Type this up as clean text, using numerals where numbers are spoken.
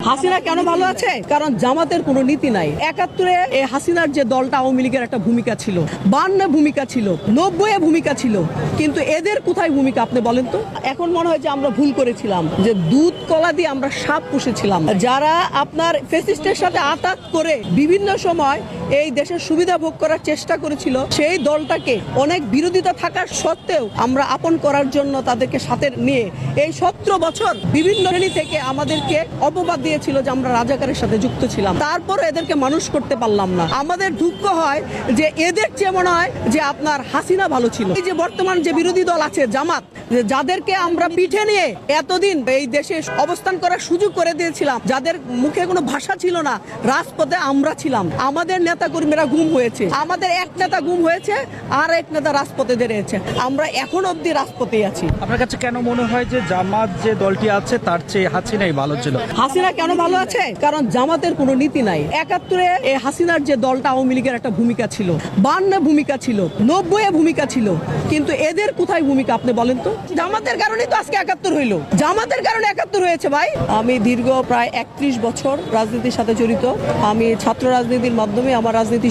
হাসিনা কেন ভালো আছে? কারণ জামাতের কোনো নীতি নাই। ৭১-এ এই হাসিনার যে দলটা আওয়ামী লীগের একটা ভূমিকা ছিল, ৫২ ভূমিকা ছিল, ৯০-এ ভূমিকা ছিল, কিন্তু এদের কোথায় ভূমিকা আপনি বলেন তো? এখন মনে হয় যে আমরা ভুল করেছিলাম, যে দুধ কলা দিয়ে আমরা সাপ পুষেছিলাম। যারা আপনার ফ্যাসিস্টের সাথে আতাত করে বিভিন্ন সময় এই দেশের সুবিধা ভোগ করার চেষ্টা করেছিল, সেই দলটাকে অনেক বিরোধিতা থাকার সত্ত্বেও আমরা আপন করার জন্য তাদেরকে সাথে নিয়ে এই ১৭ বছর বিভিন্ন শ্রেণী থেকে আমাদেরকে অপবাদ দিয়েছিল যে আমরা রাজাকারের সাথে যুক্ত ছিলাম। তারপরে এদেরকে মানুষ করতে পারলাম না। আমাদের দুঃখ হয় যে এদের চেয়ে মনে হয় যে আপনার হাসিনা ভালো ছিল। এই যে বর্তমান যে বিরোধী দল আছে জামাত, যাদেরকে আমরা পিঠে নিয়ে এতদিন এই দেশে অবস্থান করার সুযোগ করে দিয়েছিলাম, যাদের মুখে কোনো ভাষা ছিল না, রাজপথে আমরা ছিলাম। আমাদের নেতা কর্মীরা গুম হয়েছে, আমাদের এক নেতা গুম হয়েছে, আর এক নেতা রাজপথে দাঁড়িয়েছে। আমরা এখন অবধি রাজপথেই আছি। আপনার কাছে কেন মনে হয় যে জামাত যে দলটি আছে তার চেয়ে হাসিনাই ভালো ছিল? হাসিনা কেন ভালো আছে? কারণ জামাতের কোনো নীতি নাই। ৭১-এ এই হাসিনার যে দলটা আওয়ামী লীগের একটা ভূমিকা ছিল, ৫২ ভূমিকা ছিল, ৯০-এ ভূমিকা ছিল, কিন্তু এদের কোথায় ভূমিকা আপনি বলেন তো? জামাতের কারণেই তো আজকে ৭১ হইল। জামাতের কারণে ৭১ হয়েছে ভাই। আমি দীর্ঘ প্রায় ৩১ বছর রাজনীতির সাথে জড়িত। আমি ছাত্র রাজনীতির মাধ্যমে আমার রাজনীতি